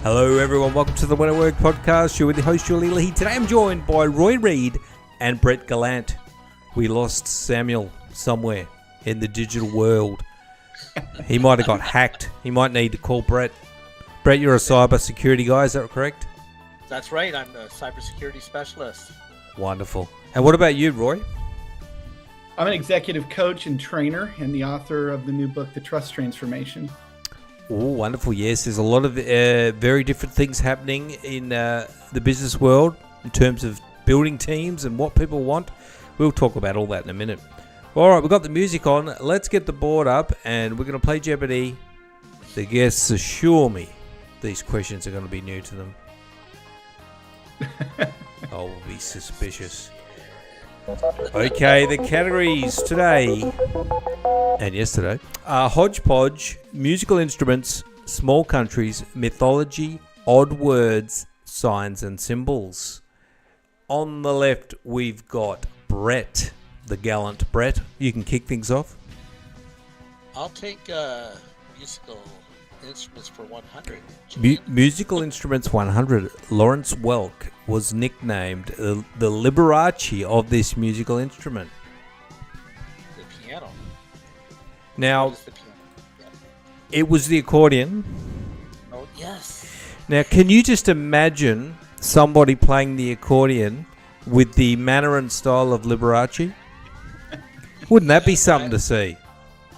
Hello everyone, welcome to the When at Work podcast. You're with the host, Julie Lee. Today I'm joined by Roy Reid and Brett Gallant. We lost Samuel somewhere in the digital world. He might have got hacked. He might need to call Brett. Brett, you're a cyber security guy, is that correct? That's right, I'm a cybersecurity specialist. Wonderful. And what about you, Roy? I'm an executive coach and trainer and the author of the new book, The Trust Transformation. Oh, wonderful. Yes, there's a lot of very different things happening in the business world in terms of building teams and what people want. We'll talk about all that in a minute. All right, we've got the music on. Let's get the board up and we're going to play Jeopardy. The guests assure me these questions are going to be new to them. I'll be suspicious. Okay, the categories today and yesterday are hodgepodge, musical instruments, small countries, mythology, odd words, signs and symbols. On the left, we've got Brett, the gallant Brett. You can kick things off. I'll take musical instruments for 100. Musical instruments 100. Lawrence Welk was nicknamed the Liberace of this musical instrument. The piano. Now, What is the piano? Yeah. it was the accordion. Oh, yes. Now, can you just imagine somebody playing the accordion with the manner and style of Liberace? Wouldn't that be something to see?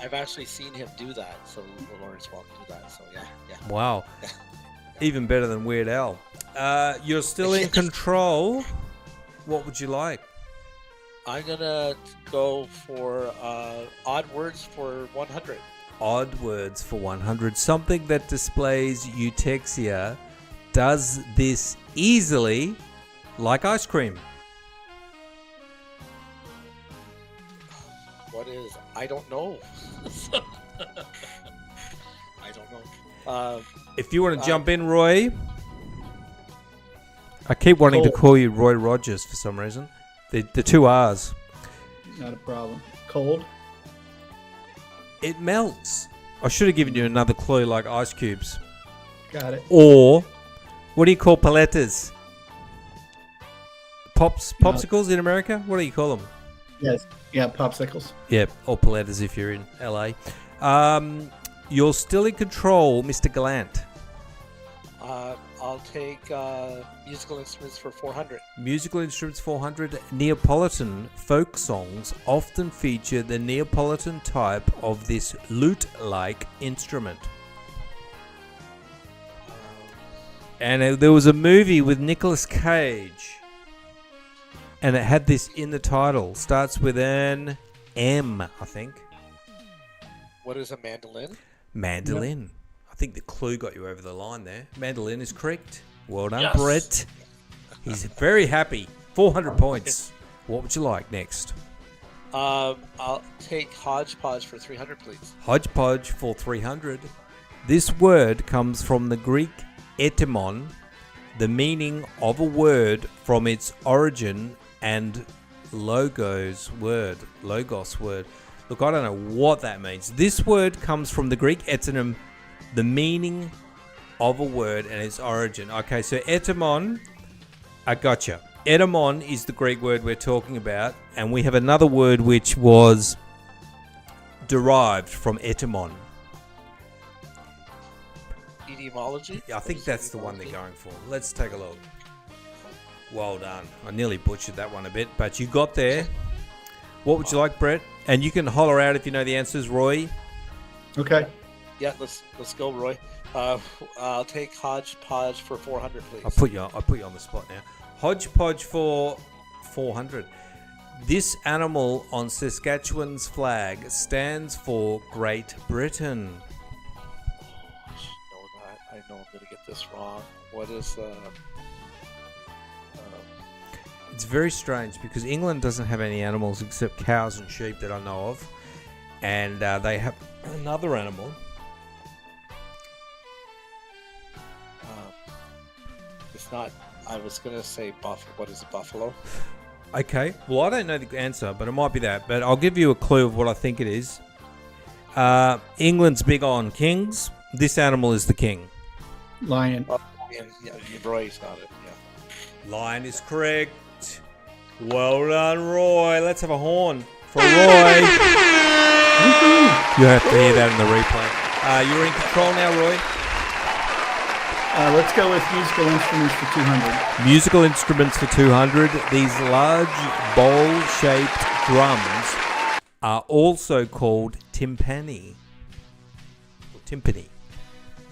I've actually seen him do that, so Lawrence Welk do that, so yeah. Wow. Even better than Weird Al. You're still in control. What would you like? I'm gonna go for odd words for 100. Odd words for 100. Something that displays eutexia does this easily, like ice cream. What is? I don't know. I don't know. If you want to jump in, Roy. I keep wanting to call you Roy Rogers for some reason. The two R's. Not a problem. Cold. It melts. I should have given you another clue like ice cubes. Got it. Or, what do you call paletas? Popsicles in America? What do you call them? Yes. Yeah, popsicles. Yeah, or paletas if you're in LA. You're still in control, Mr. Gallant. I'll take musical instruments for 400. Musical instruments 400. Neapolitan folk songs often feature the Neapolitan type of this lute-like instrument. And there was a movie with Nicolas Cage, and it had this in the title. Starts with an M, I think. What is a mandolin? Mandolin. Yep. I think the clue got you over the line there. Mandolin is correct. Well done, yes. Brett. He's very happy. 400 points. What would you like next? I'll take hodgepodge for 300, please. Hodgepodge for 300. This word comes from the Greek etymon, the meaning of a word from its origin, and logos word. Look, I don't know what that means. This word comes from the Greek etymon, the meaning of a word and its origin. Okay, so etymon, I gotcha. Etymon is the Greek word we're talking about, and we have another word which was derived from etymon. Etymology? I think that's the one they're going for. Let's take a look. Well done. I nearly butchered that one a bit, but you got there. What would you like, Brett? And you can holler out if you know the answers, Roy. Okay. Yeah, let's go, Roy. I'll take hodgepodge for 400, please. I'll put you on the spot now. Hodgepodge for 400. This animal on Saskatchewan's flag stands for Great Britain. I should know that. I know I'm going to get this wrong. What is It's very strange because England doesn't have any animals except cows and sheep that I know of, and they have another animal. It's not. I was going to say buffalo. What is a buffalo? Okay, well I don't know the answer, but it might be that. But I'll give you a clue of what I think it is. England's big on kings. This animal is the king. Lion. lion. Yeah, Roy's got it. Yeah. Lion is correct. Well done, Roy. Let's have a horn for Roy. You have to hear that in the replay. You're in control now, Roy. Let's go with musical instruments for 200. Musical instruments for 200. These large bowl-shaped drums are also called timpani. Or timpani.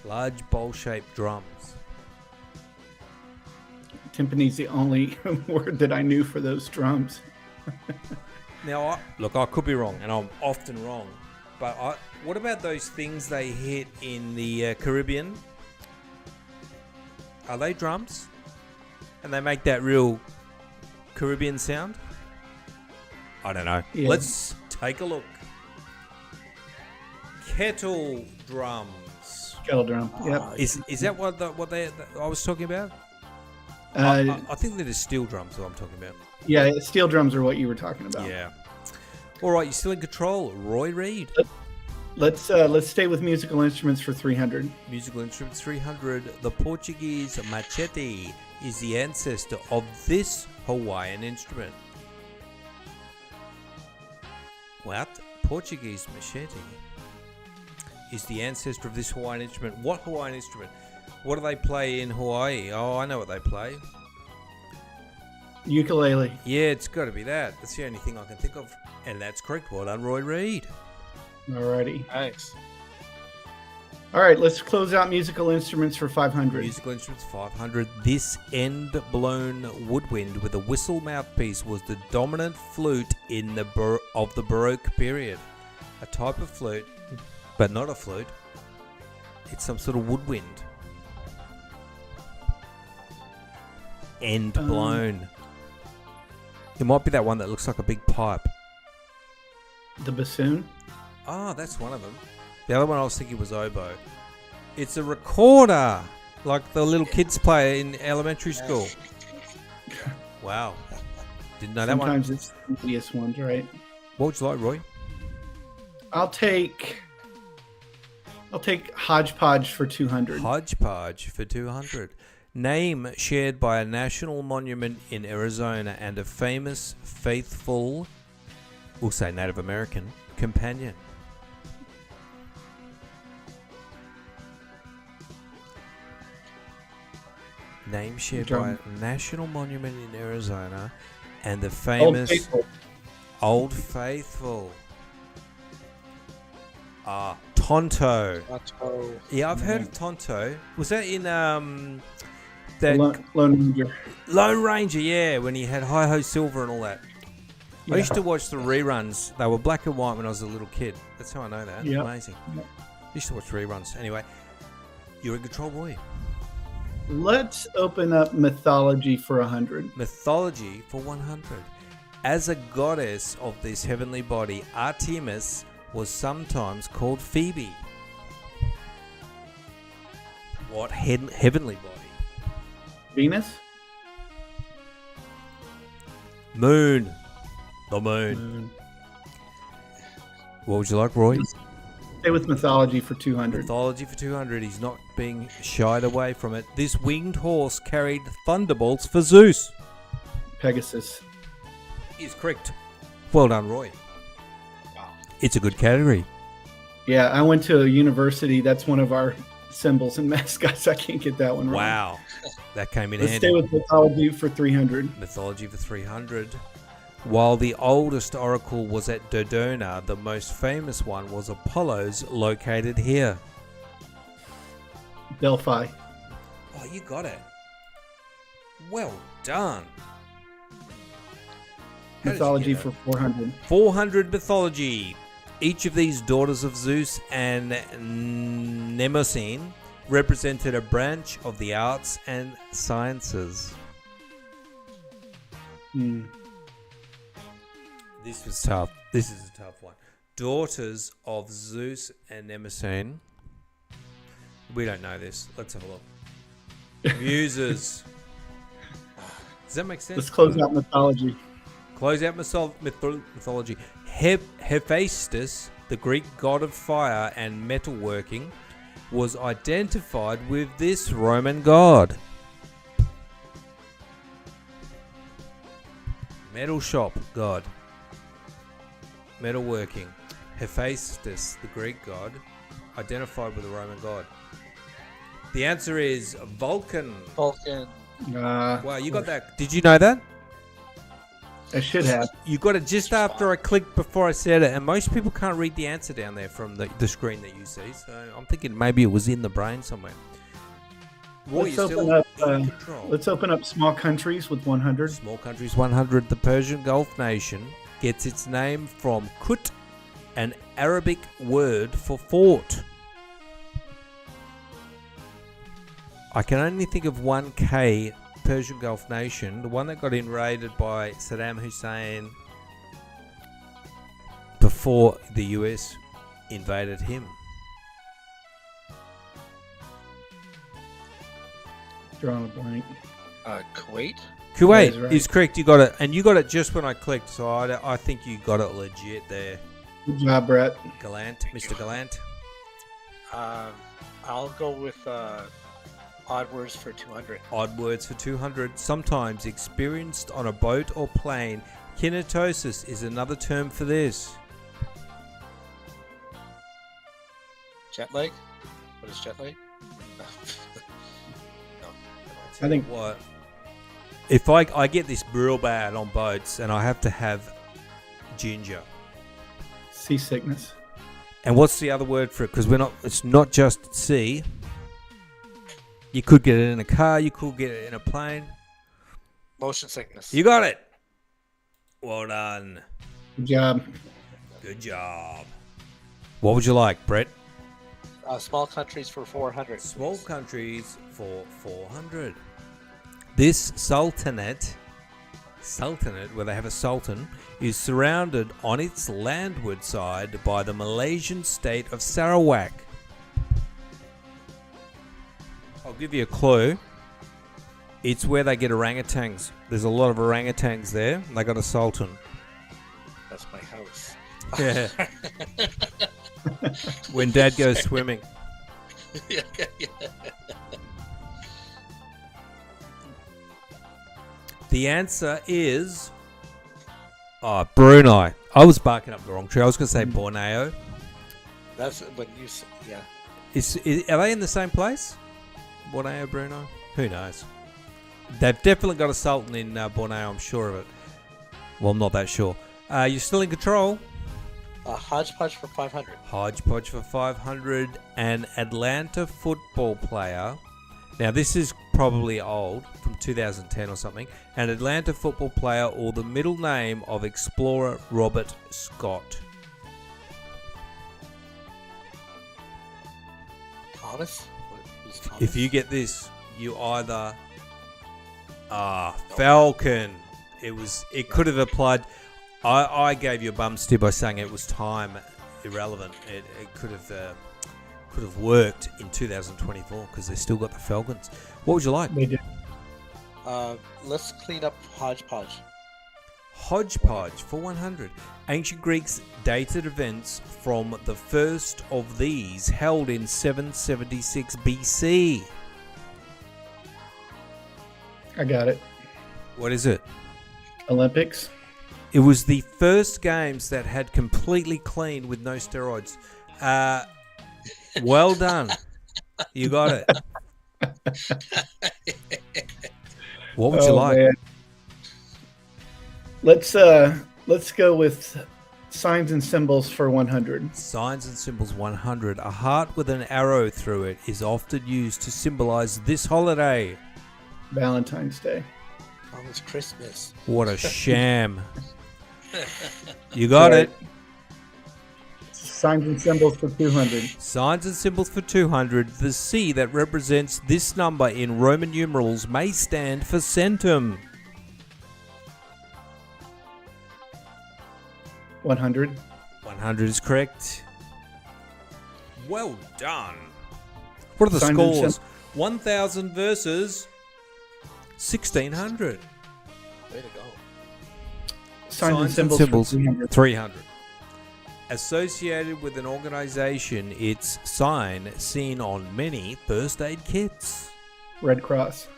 Large bowl-shaped drums. Timpani's the only word that I knew for those drums. Now, look, I could be wrong, and I'm often wrong. But what about those things they hit in the Caribbean? Are they drums? And they make that real Caribbean sound? I don't know. Yeah. Let's take a look. Kettle drums. Kettle drum. Yep. Is that what I was talking about? Uh, I think that is steel drums that I'm talking about. yeah, steel drums are what you were talking about. Yeah. All right, you're still in control. Roy Reid. Let's stay with musical instruments for 300. Musical instruments 300. The Portuguese machete is the ancestor of this Hawaiian instrument. What? Portuguese machete is the ancestor of this Hawaiian instrument. What Hawaiian instrument? What do they play in Hawaii? Oh, I know what they play. Ukulele. Yeah, it's got to be that. That's the only thing I can think of. And that's correct. Well done, Roy Reid. Alrighty. Nice. All right, let's close out musical instruments for 500. Musical instruments 500. This end-blown woodwind with a whistle mouthpiece was the dominant flute in the Baroque period. A type of flute, but not a flute. It's some sort of woodwind. End-blown. It might be that one that looks like a big pipe. The bassoon. Ah, that's one of them. The other one I was thinking was oboe. It's a recorder, like the little kids play in elementary school. Wow. Didn't know that one. Sometimes it's the easiest ones, right? What would you like, Roy? I'll take hodgepodge for 200. Hodgepodge for 200. Name shared by a national monument in Arizona and a famous, faithful, we'll say Native American, companion. Name shared by a national monument in Arizona and the famous Old Faithful. Tonto. Yeah, I've heard of Tonto. Was that in that Lone Ranger? Lone Ranger? Yeah, when he had Hi Ho Silver and all that. Yeah. I used to watch the reruns. They were black and white when I was a little kid. That's how I know that. Yep. Amazing. Yep. Used to watch reruns. Anyway, you're in control, Roy. Let's open up mythology for 100. Mythology for 100. As a goddess of this heavenly body, Artemis was sometimes called Phoebe. What heavenly body? Venus? Moon. The moon. What would you like, Roy? Stay with mythology for 200. Mythology for 200. He's not being shied away from it. This winged horse carried thunderbolts for Zeus. Pegasus. Is correct. Well done, Roy. Wow. It's a good category. Yeah, I went to a university. That's one of our symbols and mascots. I can't get that one wrong. Wow. That came in Let's handy. stay with mythology for 300. Mythology for 300. While the oldest oracle was at Dodona, the most famous one was Apollo's, located here. Delphi. Oh, you got it. Well done. How did you Mythology get for that? 400. 400 mythology. Each of these daughters of Zeus and Mnemosyne represented a branch of the arts and sciences. This was tough. This is a tough one. Daughters of Zeus and Mnemosyne. We don't know this. Let's have a look. Muses. Does that make sense? Let's close out mythology. Close out mythology. Hephaestus, the Greek god of fire and metalworking, was identified with this Roman god? Metal shop god. Metalworking. Hephaestus, the Greek god, identified with the Roman god. The answer is Vulcan. Vulcan. Wow, you got that. Did you know that? I should have. You got it just after I clicked before I said it, and most people can't read the answer down there from the screen that you see, so I'm thinking maybe it was in the brain somewhere. Roy, Let's open up small countries with 100. Small countries 100. The Persian Gulf nation gets its name from Kut, an Arabic word for fort. I can only think of one Persian Gulf nation, the one that got invaded by Saddam Hussein before the US invaded him. Drawing a blank. Kuwait? Kuwait That is right. is correct. You got it, and you got it just when I clicked. So I think you got it legit there. Good job, Brett. Gallant, Mr. Gallant. I'll go with odd words for 200. Odd words for 200. Sometimes experienced on a boat or plane. Kinetosis is another term for this. Jet lag? What is jet lag? I think What? If I get this real bad on boats and I have to have ginger. seasickness. And what's the other word for it? Because it's not just sea. You could get it in a car. You could get it in a plane. Motion sickness. You got it. Well done. Good job. Good job. What would you like, Brett? Small countries for 400. Small countries for 400. This sultanate, where they have a sultan, is surrounded on its landward side by the Malaysian state of Sarawak. I'll give you a clue. It's where they get orangutans. There's a lot of orangutans there. They got a sultan. That's my house. Yeah. When Dad goes swimming. Yeah. The answer is Brunei. I was barking up the wrong tree. I was going to say Borneo. That's when you. Yeah. Are they in the same place? Borneo, Brunei? Who knows? They've definitely got a sultan in Borneo. I'm sure of it. Well, I'm not that sure. You're still in control. Hodgepodge for 500. Hodgepodge for 500. An Atlanta football player. Now, this is probably old, from 2010 or something. An Atlanta football player or the middle name of explorer Robert Scott. Thomas? Who's Thomas? If you get this, you either Falcon. It could have applied. I gave you a bum steer by saying it was time irrelevant. It could have worked in 2024 because they still got the Falcons. What would you like? They did. Let's clean up Hodgepodge. Hodgepodge for 100. Ancient Greeks dated events from the first of these held in 776 BC. I got it. What is it? Olympics. It was the first games that had completely cleaned with no steroids. Well done. You got it. What would you like? Man. Let's go with signs and symbols for 100. Signs and symbols 100. A heart with an arrow through it is often used to symbolize this holiday. Valentine's Day. Oh, it's Christmas. What a sham. You got Right. it. Signs and symbols for 200. Signs and symbols for 200. The C that represents this number in Roman numerals may stand for centum. 100. 100 is correct. Well done. What are the Signs and scores? 1,000 versus 1,600. Way to go. Signs and symbols for 300. 300. Associated with an organization, its sign seen on many first aid kits. Red Cross.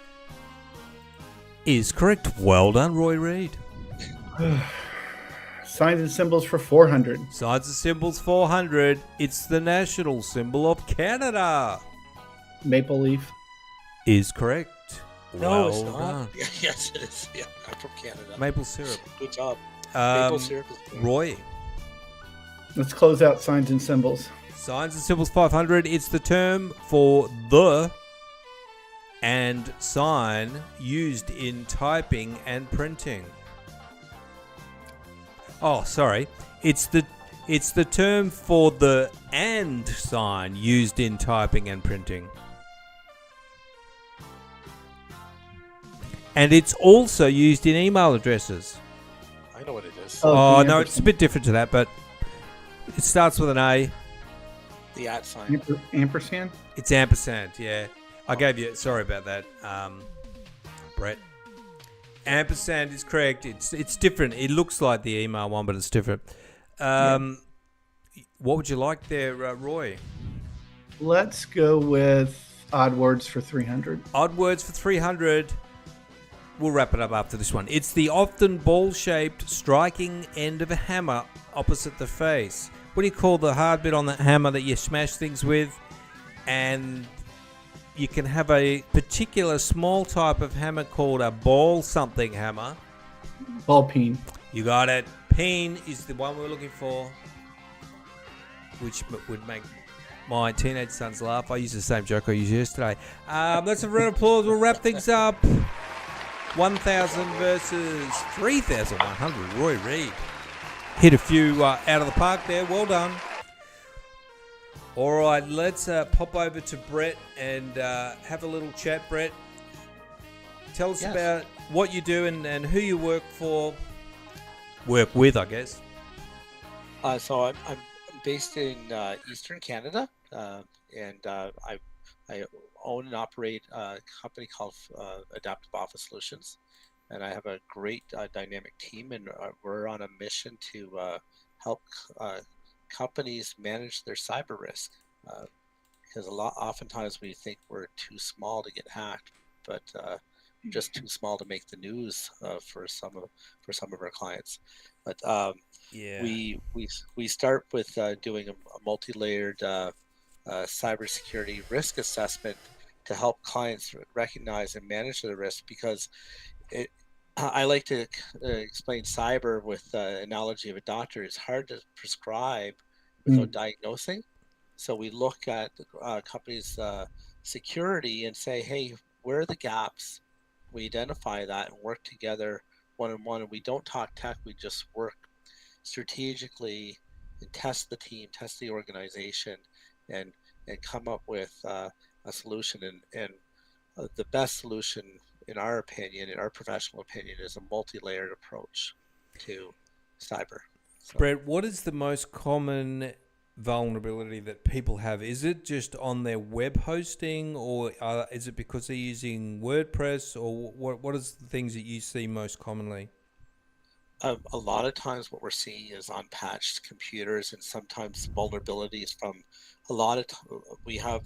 Is correct. Well done, Roy Reid. Signs and symbols for 400. Signs and symbols 400. It's the national symbol of Canada. Maple leaf. Is correct. No, it's Well not. done. Yes, it is. Yeah, I'm from Canada. Maple syrup. Good job. Maple syrup is good. Roy. Let's close out signs and symbols. Signs and symbols 500. It's the term for the and sign used in typing and printing. Oh, sorry. It's the term for the and sign used in typing and printing. And it's also used in email addresses. I know what it is. Oh, the no, it's a bit different to that, but it starts with an A. The at sign. Ampersand? It's ampersand, yeah. I gave you, sorry about that, Brett. Ampersand is correct. It's different. It looks like the email one, but it's different. What would you like there, Roy? Let's go with odd words for 300. Odd words for 300. We'll wrap it up after this one. It's the often ball-shaped striking end of a hammer opposite the face. What do you call the hard bit on that hammer that you smash things with? And you can have a particular small type of hammer called a ball something hammer. Ball peen. You got it. Peen is the one we're looking for, which would make my teenage sons laugh. I used the same joke I used yesterday. Let's have a round of applause. We'll wrap things up. 1,000 versus 3,100. Roy Reid hit a few out of the park there. Well done. All right, let's pop over to Brett and have a little chat. Brett, tell us about what you do and who you work with, I guess. So I'm based in Eastern Canada, and I own and operate a company called Adaptive Office Solutions, and I have a great dynamic team, and we're on a mission to help companies manage their cyber risk, because oftentimes we think we're too small to get hacked, but just too small to make the news for some of our clients. But we start with doing a multi-layered cybersecurity risk assessment to help clients recognize and manage their risk, because I like to explain cyber with the analogy of a doctor. It's hard to prescribe without diagnosing. So we look at companies' security and say, hey, where are the gaps? We identify that and work together one-on-one. And we don't talk tech. We just work strategically and test the team, test the organization, and come up with a solution. And the best solution, in our opinion, in our professional opinion, is a multi-layered approach to cyber. So, Brett, what is the most common vulnerability that people have? Is it just on their web hosting, or is it because they're using WordPress, or what is the things that you see most commonly? a lot of times what we're seeing is unpatched computers, and sometimes vulnerabilities from we have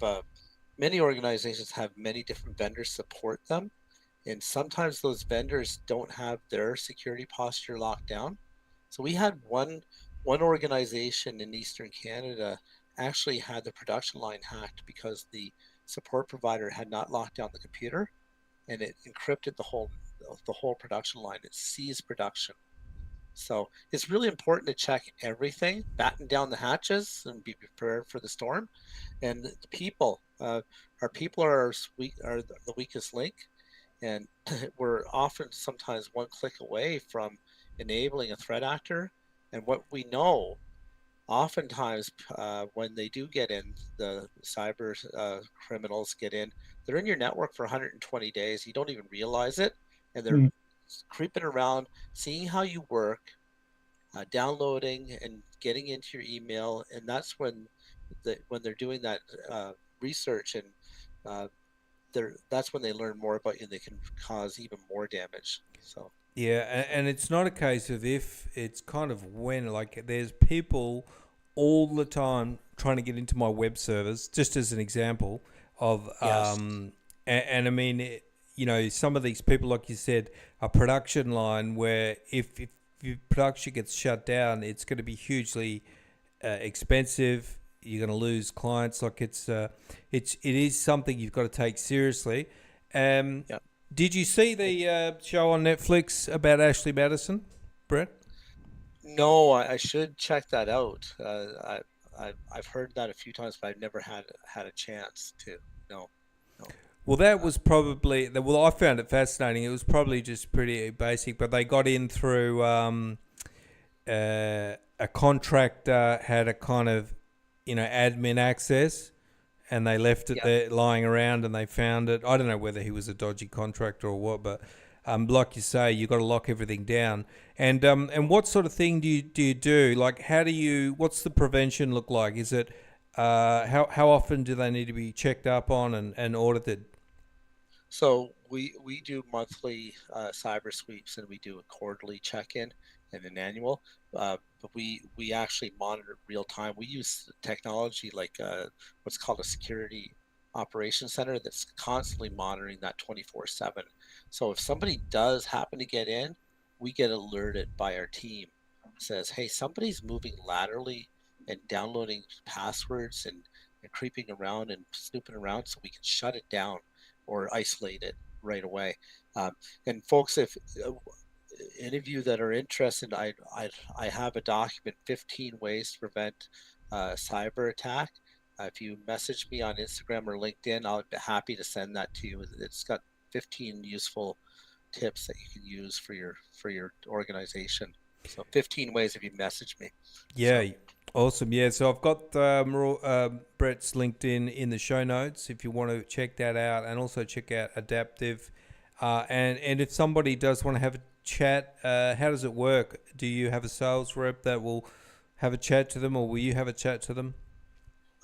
many organizations have many different vendors support them, and sometimes those vendors don't have their security posture locked down. So we had one organization in Eastern Canada actually had the production line hacked because the support provider had not locked down the computer, and it encrypted the whole production line. It seized production. So it's really important to check everything, batten down the hatches, and be prepared for the storm. And the people, our people are the weakest link, and we're often sometimes one click away from enabling a threat actor. And what we know, oftentimes when they do get in, the cyber criminals get in, they're in your network for 120 days. You don't even realize it, and they're creeping around, seeing how you work, downloading and getting into your email, and that's when they're doing that research, and that's when they learn more about you, and they can cause even more damage. So yeah, and it's not a case of if, it's kind of when. Like, there's people all the time trying to get into my web servers, just as an example of, Yes. and I mean, some of these people, like you said, a production line where if your production gets shut down, it's going to be hugely expensive. You're going to lose clients. Like it is something you've got to take seriously. Yeah. Did you see the show on Netflix about Ashley Madison, Brett? No, I should check that out. I've heard that a few times, but I've never had a chance to. No, no. Well, that was probably I found it fascinating. It was probably just pretty basic, but they got in through a contractor had a kind of admin access, and they left it Yeah. there lying around, and they found it. I don't know whether he was a dodgy contractor or what, but like you say, you got to lock everything down. And what sort of thing do you do? Like, what's the prevention look like? Is it how often do they need to be checked up on and audited? So we do monthly cyber sweeps, and we do a quarterly check-in and an annual. But we actually monitor real time. We use technology like what's called a security operations center that's constantly monitoring that 24/7. So if somebody does happen to get in, we get alerted by our team. It says, hey, somebody's moving laterally and downloading passwords and creeping around and snooping around, so we can shut it down or isolate it right away. And folks, if any of you that are interested, I have a document, 15 ways to prevent cyber attack. If you message me on Instagram or LinkedIn, I'll be happy to send that to you. It's got 15 useful tips that you can use for your organization. So 15 ways if you message me. Yeah, awesome. Yeah, so I've got Brett's LinkedIn in the show notes if you want to check that out, and also check out Adaptive. And if somebody does want to have a chat, how does it work? Do you have a sales rep that will have a chat to them, or will you have a chat to them?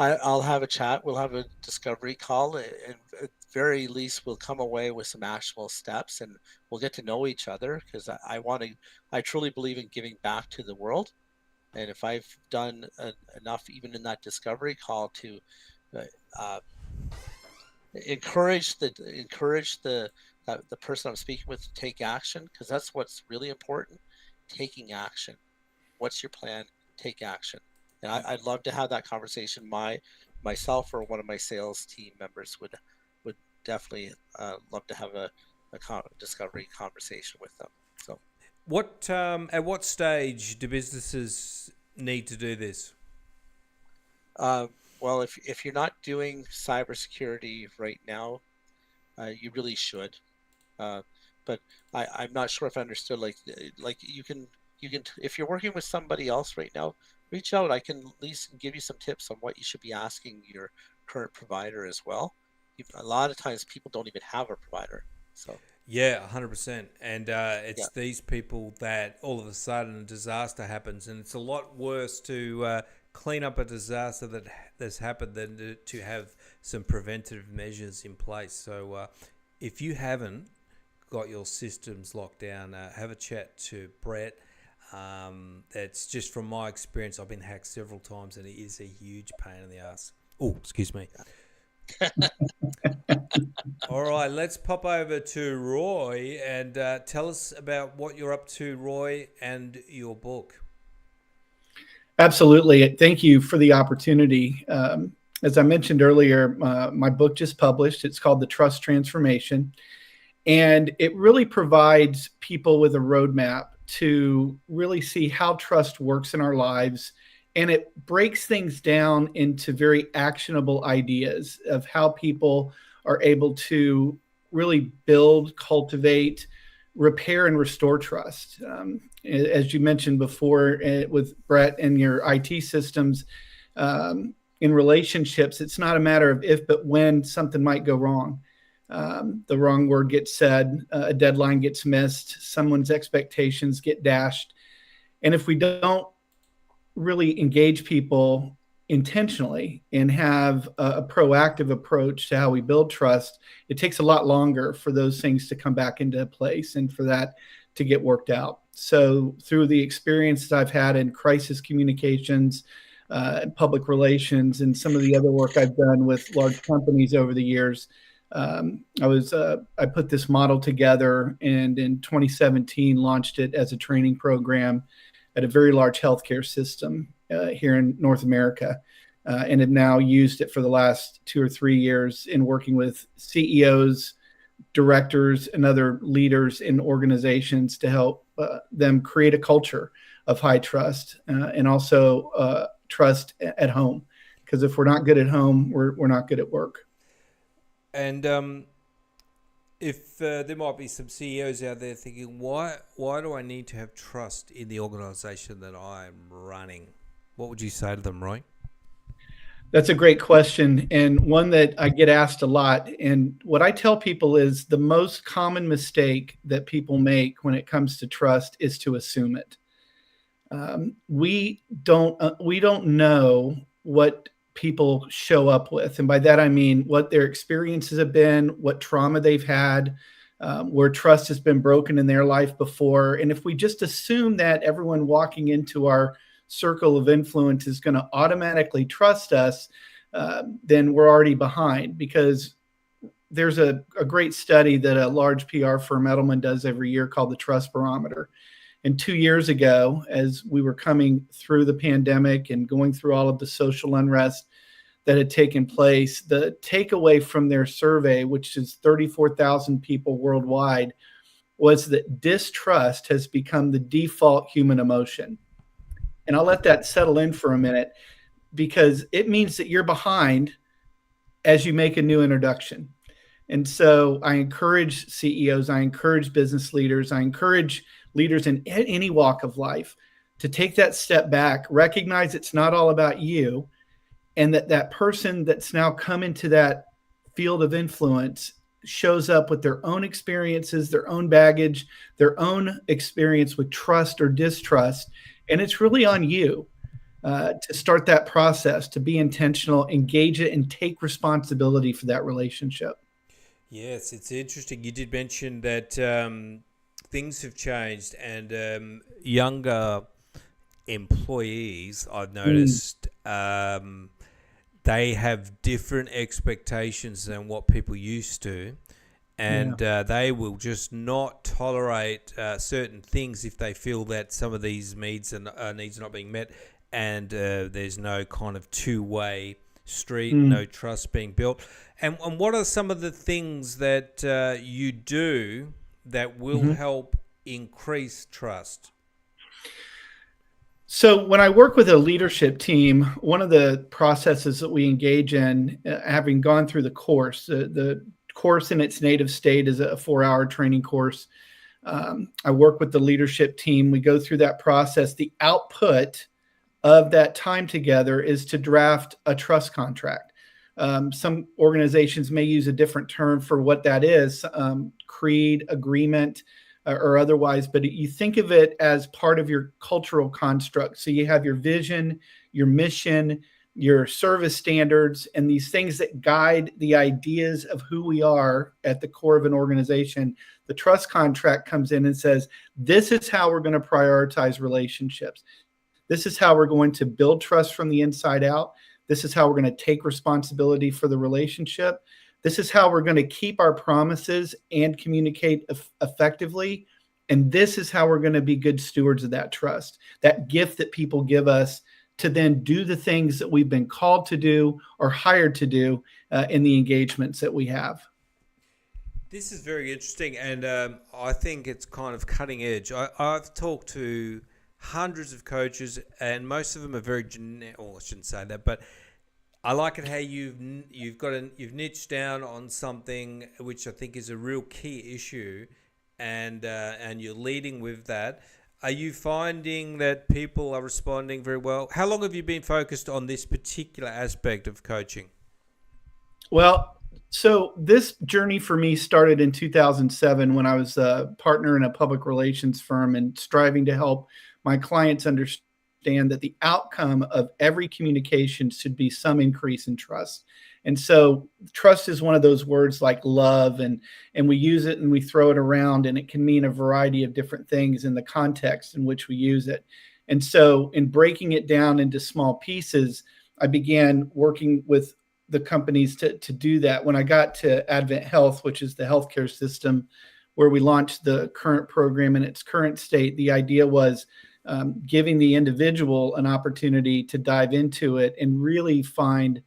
I'll have a chat. We'll have a discovery call, and at very least, we'll come away with some actionable steps, and we'll get to know each other, because I truly believe in giving back to the world. And if I've done enough, even in that discovery call, to uh, encourage the person I'm speaking with to take action, because that's what's really important. Taking action. What's your plan? Take action. And I'd love to have that conversation. Myself or one of my sales team members would definitely love to have a discovery conversation with them. So, At what stage do businesses need to do this? well, if you're not doing cybersecurity right now, you really should. But I'm not sure if I understood. Like you can if you're working with somebody else right now, reach out. I can at least give you some tips on what you should be asking your current provider as well. A lot of times people don't even have a provider. So Yeah, 100%. And it's these people that all of a sudden a disaster happens, and it's a lot worse to clean up a disaster that's happened than to have some preventative measures in place. So if you haven't got your systems locked down, have a chat to Brett. That's just from my experience. I've been hacked several times, and it is a huge pain in the ass. Oh, excuse me. All right, let's pop over to Roy and tell us about what you're up to, Roy, and your book. Absolutely. Thank you for the opportunity. As I mentioned earlier, my book just published. It's called The Trust Transformation, and it really provides people with a roadmap to really see how trust works in our lives. And it breaks things down into very actionable ideas of how people are able to really build, cultivate, repair, and restore trust. As you mentioned before with Brett and your IT systems, in relationships, it's not a matter of if, but when something might go wrong. The wrong word gets said, a deadline gets missed, someone's expectations get dashed. And if we don't really engage people intentionally and have a proactive approach to how we build trust, it takes a lot longer for those things to come back into place and for that to get worked out. So through the experiences I've had in crisis communications, public relations, and some of the other work I've done with large companies over the years. I put this model together, and in 2017 launched it as a training program at a very large healthcare system here in North America, and have now used it for the last 2 or 3 years in working with CEOs, directors, and other leaders in organizations to help them create a culture of high trust, and also trust at home. Because if we're not good at home, we're not good at work. And if there might be some CEOs out there thinking, why do I need to have trust in the organization that I'm running? What would you say to them, Roy? That's a great question, and one that I get asked a lot. And what I tell people is the most common mistake that people make when it comes to trust is to assume it. We don't know what people show up with, and by that I mean what their experiences have been, what trauma they've had, where trust has been broken in their life before. And if we just assume that everyone walking into our circle of influence is going to automatically trust us, then we're already behind. Because there's a great study that a large PR firm, Edelman, does every year called the Trust Barometer. And 2 years ago, as we were coming through the pandemic and going through all of the social unrest that had taken place, the takeaway from their survey, which is 34,000 people worldwide, was that distrust has become the default human emotion. And I'll let that settle in for a minute, because it means that you're behind as you make a new introduction. And so I encourage CEOs, I encourage business leaders, I encourage leaders in any walk of life to take that step back, recognize it's not all about you, and that person that's now come into that field of influence shows up with their own experiences, their own baggage, their own experience with trust or distrust. And it's really on you to start that process, to be intentional, engage it, and take responsibility for that relationship. Yes, it's interesting. You did mention that things have changed, and younger employees, I've noticed, they have different expectations than what people used to. And they will just not tolerate certain things if they feel that some of these needs are not being met, and there's no kind of two-way street, no trust being built. And what are some of the things that you do that will help increase trust? So when I work with a leadership team, one of the processes that we engage in, having gone through the course, the course in its native state is a 4-hour training course. I work with the leadership team. We go through that process. The output of that time together is to draft a trust contract. Some organizations may use a different term for what that is, creed, agreement, or otherwise, but you think of it as part of your cultural construct. So you have your vision, your mission, your service standards, and these things that guide the ideas of who we are at the core of an organization. The trust contract comes in and says, this is how we're going to prioritize relationships. This is how we're going to build trust from the inside out. This is how we're going to take responsibility for the relationship. This is how we're going to keep our promises and communicate effectively. And this is how we're going to be good stewards of that trust, that gift that people give us to then do the things that we've been called to do or hired to do in the engagements that we have. This is very interesting, and I think it's kind of cutting edge. I've talked to hundreds of coaches, and most of them are very generic. Or I shouldn't say that, but I like it how you've niched down on something which I think is a real key issue, and you're leading with that. Are you finding that people are responding very well? How long have you been focused on this particular aspect of coaching? Well, so this journey for me started in 2007 when I was a partner in a public relations firm and striving to help my clients understand that the outcome of every communication should be some increase in trust. And so trust is one of those words like love, and we use it and we throw it around, and it can mean a variety of different things in the context in which we use it. And so in breaking it down into small pieces, I began working with the companies to do that. When I got to Advent Health, which is the healthcare system where we launched the current program in its current state, the idea was giving the individual an opportunity to dive into it and really find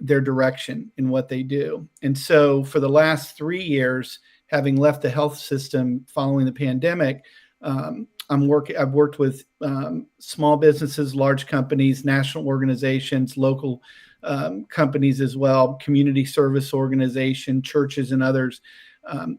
their direction in what they do. And so for the last 3 years, having left the health system following the pandemic, I've worked with small businesses, large companies, national organizations, local companies as well, community service organization, churches and others,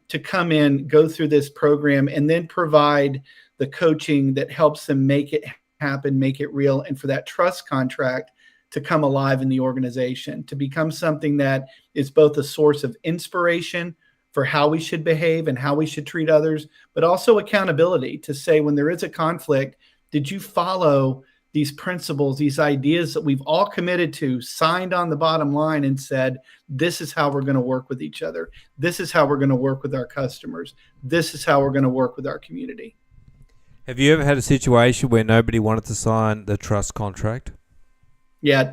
to come in, go through this program, and then provide the coaching that helps them make it happen, make it real, and for that trust contract to come alive in the organization, to become something that is both a source of inspiration for how we should behave and how we should treat others, but also accountability to say when there is a conflict, did you follow these principles, these ideas that we've all committed to, signed on the bottom line and said, this is how we're going to work with each other. This is how we're going to work with our customers. This is how we're going to work with our community. Have you ever had a situation where nobody wanted to sign the trust contract? Yeah,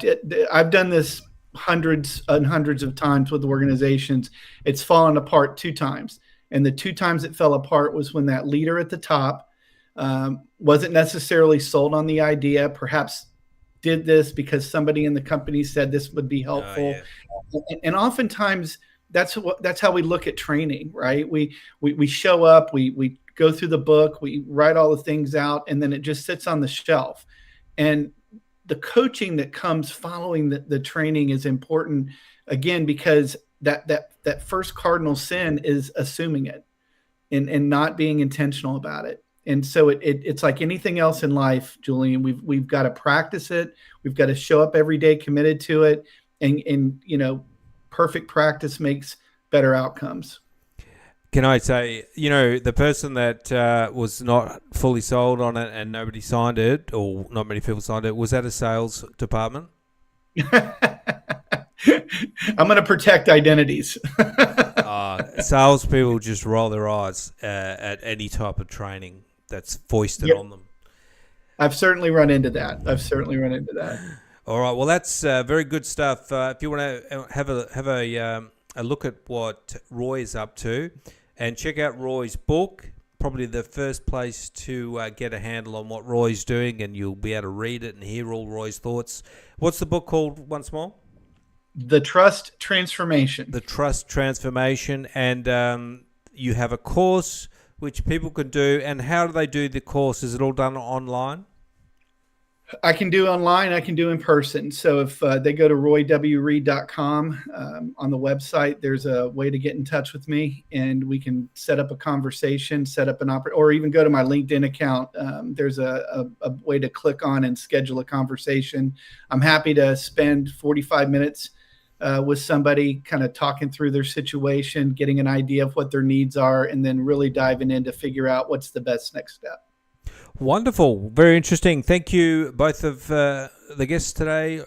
I've done this hundreds and hundreds of times with organizations. It's fallen apart 2 times. And the 2 times it fell apart was when that leader at the top wasn't necessarily sold on the idea, perhaps did this because somebody in the company said this would be helpful. And oftentimes that's how we look at training, right? We show up, we go through the book, we write all the things out, and then it just sits on the shelf. And the coaching that comes following the training is important, again, because that first cardinal sin is assuming it and not being intentional about it. And so it's like anything else in life, Julian. We've got to practice it. We've got to show up every day committed to it. And perfect practice makes better outcomes. Can I say, the person that was not fully sold on it and nobody signed it, or not many people signed it, was that a sales department? I'm going to protect identities. Salespeople just roll their eyes at any type of training that's foisted on them. I've certainly run into that. All right. Well, that's very good stuff. If you want to have a look at what Roy is up to, and check out Roy's book, probably the first place to get a handle on what Roy's doing, and you'll be able to read it and hear all Roy's thoughts. What's the book called once more? The Trust Transformation. The Trust Transformation. And you have a course which people can do. And how do they do the course? Is it all done online? I can do online. I can do in person. So if they go to roywreid.com on the website, there's a way to get in touch with me, and we can set up a conversation, set up an or even go to my LinkedIn account. There's a way to click on and schedule a conversation. I'm happy to spend 45 minutes with somebody, kind of talking through their situation, getting an idea of what their needs are, and then really diving in to figure out what's the best next step. Wonderful. Very interesting. Thank you, both of the guests today,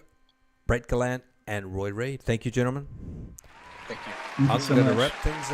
Brett Gallant and Roy Reid. Thank you, gentlemen. Thank you. Thank you so I'm going to much. wrap things up.